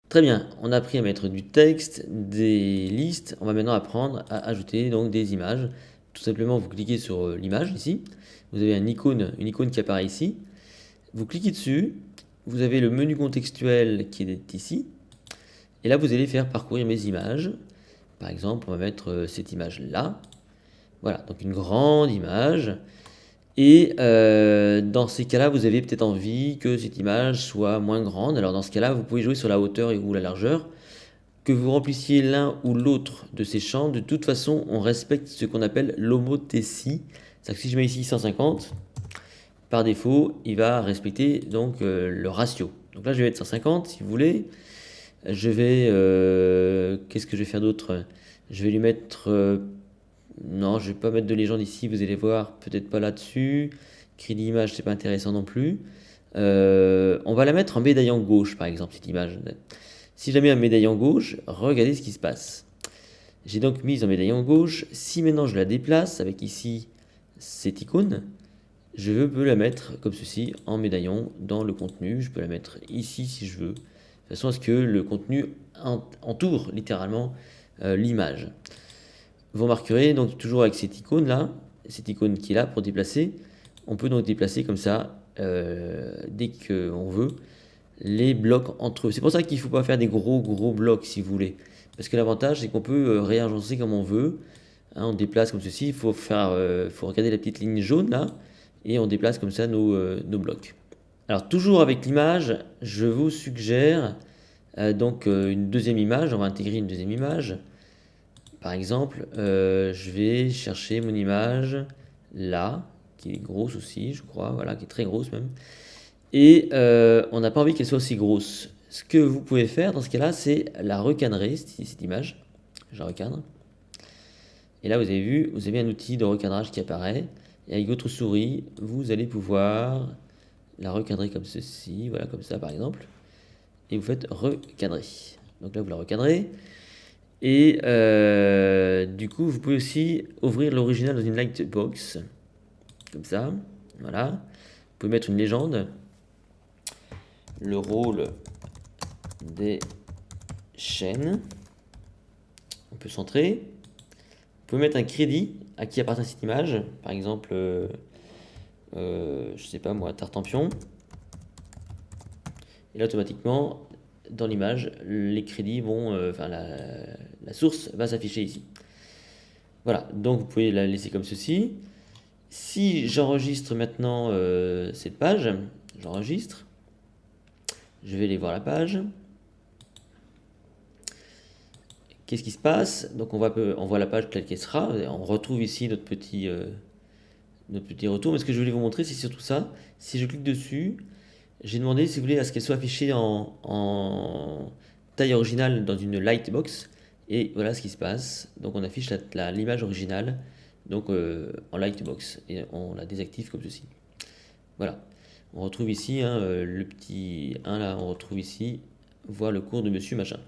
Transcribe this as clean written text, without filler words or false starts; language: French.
Très bien, on a appris à mettre du texte, des listes. On va maintenant apprendre à ajouter donc des images. Tout simplement, vous cliquez sur l'image ici. Vous avez une icône qui apparaît ici. Vous cliquez dessus. Vous avez le menu contextuel qui est ici. Et là, vous allez faire parcourir mes images. Par exemple, on va mettre cette image-là. Voilà, donc une grande image. Et dans ces cas-là, vous avez peut-être envie que cette image soit moins grande. Alors dans ce cas-là, vous pouvez jouer sur la hauteur ou la largeur. Que vous remplissiez l'un ou l'autre de ces champs, de toute façon, on respecte ce qu'on appelle l'homothétie. C'est-à-dire que si je mets ici 150, par défaut, il va respecter donc le ratio. Donc là, je vais mettre 150 si vous voulez. Je vais... Qu'est-ce que je vais faire d'autre? Je vais lui mettre... non, je vais pas mettre de légende ici, vous allez voir, peut-être pas là-dessus. Crédit image, c'est pas intéressant non plus. On va la mettre en médaillant gauche, par exemple, cette image. Si je la mets en médaillant gauche, regardez ce qui se passe. J'ai donc mis en médaillant gauche. Si maintenant je la déplace avec ici cette icône, je peux la mettre comme ceci en médaillon dans le contenu. Je peux la mettre ici si je veux, de façon à ce que le contenu entoure littéralement l'image. Vous remarquerez donc toujours avec cette icône là, cette icône qui est là pour déplacer, on peut donc déplacer comme ça dès qu'on veut les blocs entre eux. C'est pour ça qu'il ne faut pas faire des gros blocs si vous voulez. Parce que l'avantage c'est qu'on peut réagencer comme on veut. Hein, on déplace comme ceci, il faut regarder la petite ligne jaune là, et on déplace comme ça nos blocs. Alors toujours avec l'image, je vous suggère donc une deuxième image, on va intégrer une deuxième image. Par exemple, je vais chercher mon image là, qui est grosse aussi, je crois, voilà, qui est très grosse même. Et on n'a pas envie qu'elle soit aussi grosse. Ce que vous pouvez faire dans ce cas-là, c'est la recadrer, cette image. Je la recadre. Et là, vous avez vu, vous avez un outil de recadrage qui apparaît. Et avec votre souris, vous allez pouvoir la recadrer comme ceci, voilà, comme ça par exemple. Et vous faites recadrer. Donc là, vous la recadrez. Et du coup, vous pouvez aussi ouvrir l'original dans une lightbox. Comme ça, voilà. Vous pouvez mettre une légende. Le rôle des chaînes. On peut centrer. Vous pouvez mettre un crédit à qui appartient cette image. Par exemple, je sais pas moi, Tartampion. Et là, automatiquement, dans l'image, les crédits vont, la source va s'afficher ici. Voilà, donc vous pouvez la laisser comme ceci. Si j'enregistre maintenant cette page, j'enregistre. Je vais aller voir la page. Qu'est-ce qui se passe? Donc on voit la page telle qu'elle sera. On retrouve ici notre petit retour. Mais ce que je voulais vous montrer, c'est surtout ça. Si je clique dessus, j'ai demandé, si vous voulez, à ce qu'elle soit affichée en taille originale dans une lightbox. Et voilà ce qui se passe. Donc on affiche l'image originale donc en lightbox. Et on la désactive comme ceci. Voilà. On retrouve ici le petit 1 là, on retrouve ici, voir le cours de monsieur machin.